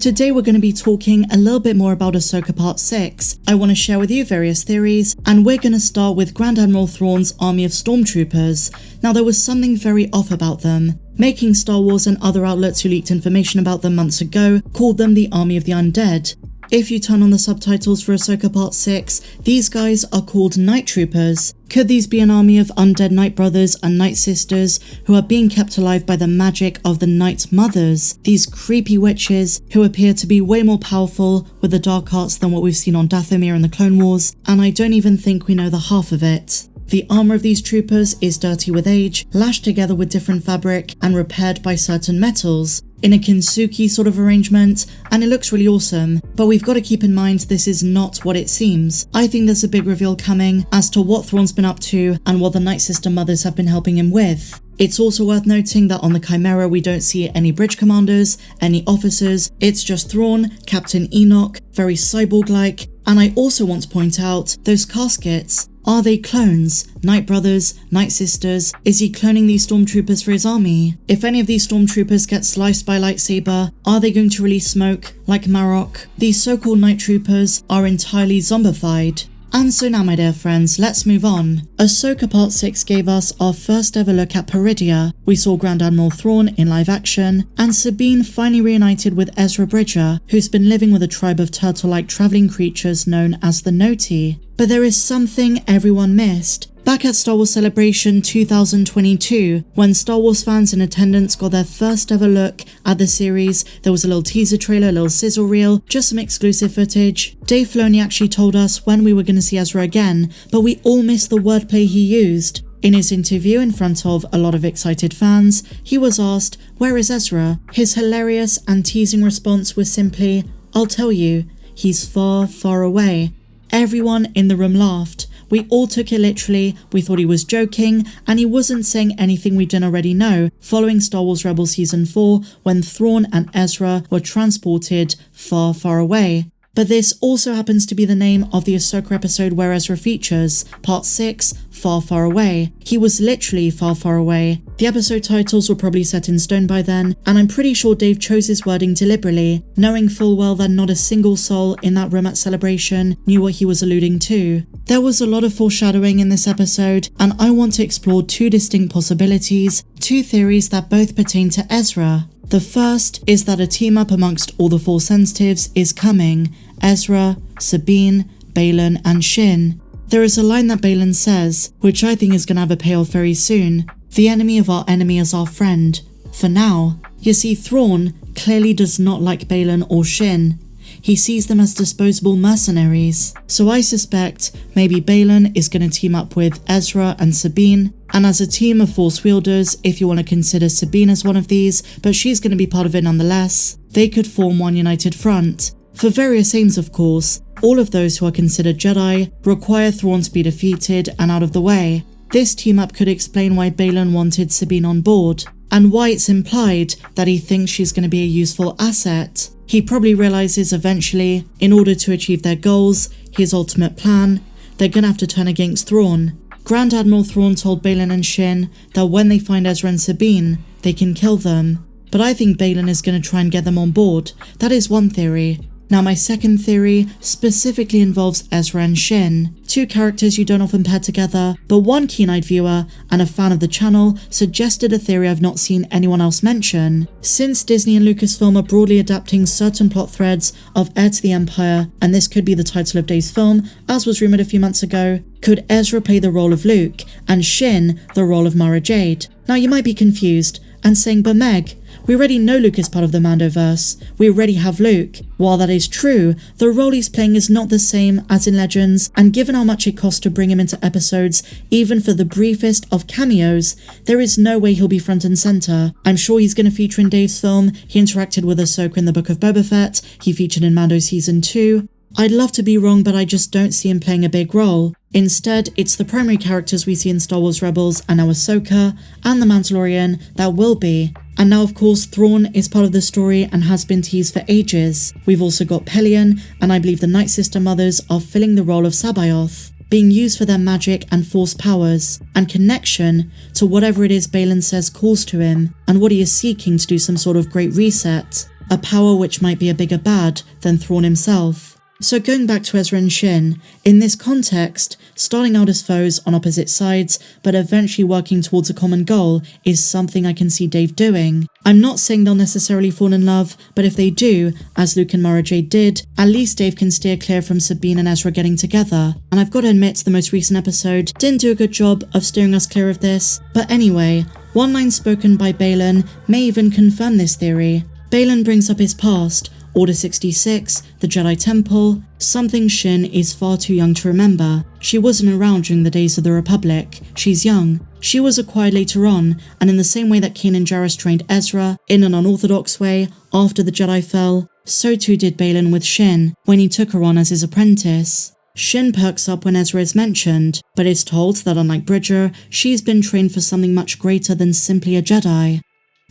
Today we're going to be talking a little bit more about Ahsoka Part 6. I want to share with you various theories, and we're going to start with Grand Admiral Thrawn's army of Stormtroopers. Now there was something very off about them. Making Star Wars and other outlets who leaked information about them months ago called them the Army of the Undead. If you turn on the subtitles for Ahsoka Part 6, these guys are called Night Troopers. Could these be an army of undead Night Brothers and Night Sisters who are being kept alive by the magic of the Night Mothers, these creepy witches who appear to be way more powerful with the dark arts than what we've seen on Dathomir in the Clone Wars, and I don't even think we know the half of it. The armor of these troopers is dirty with age, lashed together with different fabric, and repaired by certain metals, in a kintsugi sort of arrangement, and it looks really awesome, but we've got to keep in mind this is not what it seems. I think there's a big reveal coming as to what Thrawn's been up to and what the Night Sister mothers have been helping him with. It's also worth noting that on the Chimera we don't see any bridge commanders, any officers, it's just Thrawn, Captain Enoch, very cyborg-like, and I also want to point out those caskets. Are they clones? Night Brothers? Night Sisters? Is he cloning these Stormtroopers for his army? If any of these Stormtroopers get sliced by a lightsaber, are they going to release smoke, like Marok? These so-called Night Troopers are entirely zombified. And so now, my dear friends, let's move on. Ahsoka Part 6 gave us our first ever look at Peridea. We saw Grand Admiral Thrawn in live action, and Sabine finally reunited with Ezra Bridger, who's been living with a tribe of turtle-like travelling creatures known as the Noti. But there is something everyone missed. Back at Star Wars Celebration 2022, when Star Wars fans in attendance got their first ever look at the series, there was a little teaser trailer, a little sizzle reel, just some exclusive footage. Dave Filoni actually told us when we were going to see Ezra again, but we all missed the wordplay he used. In his interview in front of a lot of excited fans, he was asked, "Where is Ezra?" His hilarious and teasing response was simply, "I'll tell you, he's far, far away." Everyone in the room laughed. We all took it literally, we thought he was joking, and he wasn't saying anything we didn't already know, following Star Wars Rebels Season 4 when Thrawn and Ezra were transported far, far away. But this also happens to be the name of the Ahsoka episode where Ezra features, Part 6, Far, Far Away. He was literally far, far away. The episode titles were probably set in stone by then, and I'm pretty sure Dave chose his wording deliberately, knowing full well that not a single soul in that room at Celebration knew what he was alluding to. There was a lot of foreshadowing in this episode, and I want to explore two distinct possibilities, two theories that both pertain to Ezra. The first is that a team-up amongst all the Force Sensitives is coming: Ezra, Sabine, Baylan, and Shin. There is a line that Baylan says, which I think is going to have a payoff very soon: "The enemy of our enemy is our friend." For now. You see, Thrawn clearly does not like Baylan or Shin. He sees them as disposable mercenaries. So I suspect maybe Baylan is going to team up with Ezra and Sabine, and as a team of Force wielders, if you want to consider Sabine as one of these, but she's going to be part of it nonetheless, they could form one united front. For various aims, of course. All of those who are considered Jedi require Thrawn to be defeated and out of the way. This team-up could explain why Baylan wanted Sabine on board, and why it's implied that he thinks she's going to be a useful asset. He probably realizes eventually, in order to achieve their goals, his ultimate plan, they're going to have to turn against Thrawn. Grand Admiral Thrawn told Baylan and Shin that when they find Ezra and Sabine, they can kill them. But I think Baylan is going to try and get them on board. That is one theory. Now my second theory specifically involves Ezra and Shin, two characters you don't often pair together, but one keen-eyed viewer and a fan of the channel suggested a theory I've not seen anyone else mention. Since Disney and Lucasfilm are broadly adapting certain plot threads of Heir to the Empire, and this could be the title of Dave's film, as was rumoured a few months ago, could Ezra play the role of Luke, and Shin the role of Mara Jade? Now you might be confused, and saying, "But Meg, we already know Luke is part of the Mandoverse. We already have Luke." While that is true, the role he's playing is not the same as in Legends, and given how much it costs to bring him into episodes, even for the briefest of cameos, there is no way he'll be front and center. I'm sure he's going to feature in Dave's film. He interacted with Ahsoka in the Book of Boba Fett. He featured in Mando Season 2. I'd love to be wrong, but I just don't see him playing a big role. Instead, it's the primary characters we see in Star Wars Rebels and now Ahsoka and The Mandalorian that will be. And now of course Thrawn is part of the story and has been teased for ages. We've also got Pellaeon, and I believe the Night Sister mothers are filling the role of Sabaoth, being used for their magic and force powers, and connection to whatever it is Baylan says calls to him, and what he is seeking to do some sort of great reset. a power which might be a bigger bad than Thrawn himself. So going back to Ezra and Shin, in this context, starting out as foes on opposite sides, but eventually working towards a common goal is something I can see Dave doing. I'm not saying they'll necessarily fall in love, but if they do, as Luke and Mara Jade did, at least Dave can steer clear from Sabine and Ezra getting together. And I've got to admit, the most recent episode didn't do a good job of steering us clear of this. But anyway, one line spoken by Baylan may even confirm this theory. Baylan brings up his past, Order 66, the Jedi Temple, something Shin is far too young to remember. She wasn't around during the days of the Republic. She's young. She was acquired later on, and in the same way that Kanan Jarrus trained Ezra, in an unorthodox way, after the Jedi fell, so too did Baylan with Shin, when he took her on as his apprentice. Shin perks up when Ezra is mentioned, but is told that unlike Bridger, she's been trained for something much greater than simply a Jedi.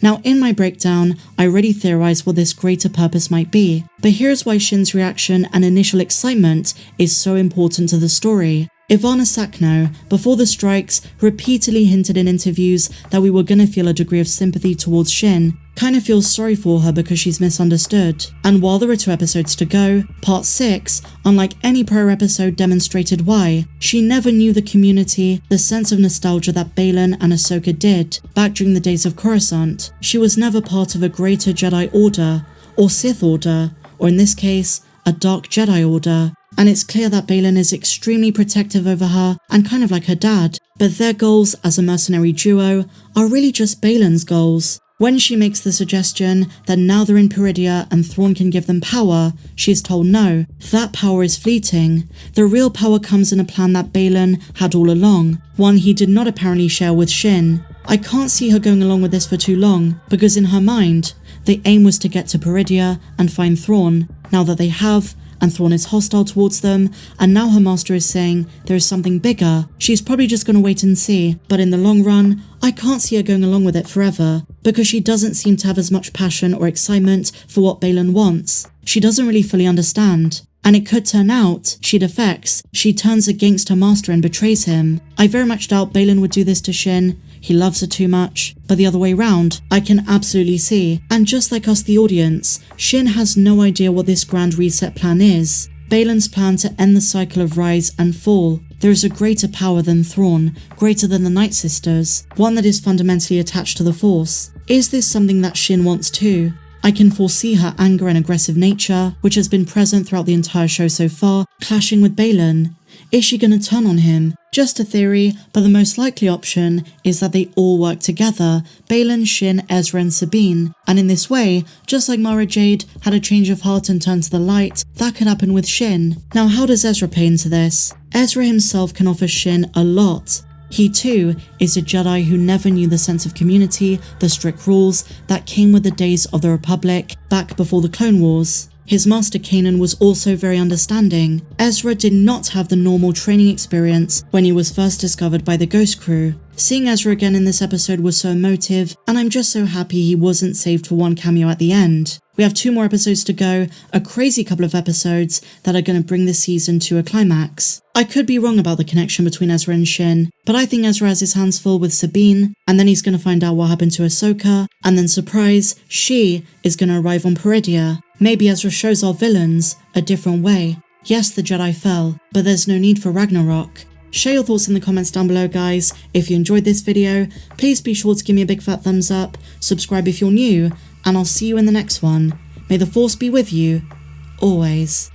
Now in my breakdown, I already theorized what this greater purpose might be, but here's why Shin's reaction and initial excitement is so important to the story. Ivana Sakno, before the strikes, repeatedly hinted in interviews that we were gonna feel a degree of sympathy towards Shin, kinda feels sorry for her because she's misunderstood. And while there are 2 episodes to go, part 6, unlike any prior episode, demonstrated why. She never knew the community, the sense of nostalgia that Baylan and Ahsoka did, back during the days of Coruscant. She was never part of a greater Jedi Order, or Sith Order, or in this case, a Dark Jedi Order. And it's clear that Baylan is extremely protective over her and kind of like her dad, but their goals as a mercenary duo are really just Baylan's goals. When she makes the suggestion that now they're in Peridea and Thrawn can give them power, she is told no, that power is fleeting. The real power comes in a plan that Baylan had all along, one he did not apparently share with Shin. I can't see her going along with this for too long, because in her mind, the aim was to get to Peridea and find Thrawn. Now that they have, and Thrawn is hostile towards them, and now her master is saying there is something bigger, she's probably just gonna wait and see. But in the long run, I can't see her going along with it forever, because she doesn't seem to have as much passion or excitement for what Baylan wants. She doesn't really fully understand. And it could turn out she defects, she turns against her master and betrays him. I very much doubt Baylan would do this to Shin. He loves her too much, but the other way round, I can absolutely see. And just like us, the audience, Shin has no idea what this grand reset plan is. Baylan's plan to end the cycle of rise and fall. There is a greater power than Thrawn, greater than the Nightsisters, one that is fundamentally attached to the Force. Is this something that Shin wants too? I can foresee her anger and aggressive nature, which has been present throughout the entire show so far, clashing with Baylan. Is she gonna turn on him? Just a theory, but the most likely option is that they all work together, Baylan, Shin, Ezra and Sabine. And in this way, just like Mara Jade had a change of heart and turned to the light, that could happen with Shin. Now how does Ezra play into this? Ezra himself can offer Shin a lot. He too is a Jedi who never knew the sense of community, the strict rules that came with the days of the Republic, back before the Clone Wars. His master Kanan was also very understanding. Ezra did not have the normal training experience when he was first discovered by the Ghost Crew. Seeing Ezra again in this episode was so emotive, and I'm just so happy he wasn't saved for one cameo at the end. We have 2 more episodes to go, a crazy couple of episodes that are going to bring this season to a climax. I could be wrong about the connection between Ezra and Shin, but I think Ezra has his hands full with Sabine, and then he's going to find out what happened to Ahsoka, and then surprise, she is going to arrive on Peridea. Maybe Ezra shows our villains a different way. Yes, the Jedi fell, but there's no need for Ragnarok. Share your thoughts in the comments down below, guys. If you enjoyed this video, please be sure to give me a big fat thumbs up, subscribe if you're new, and I'll see you in the next one. May the Force be with you, always.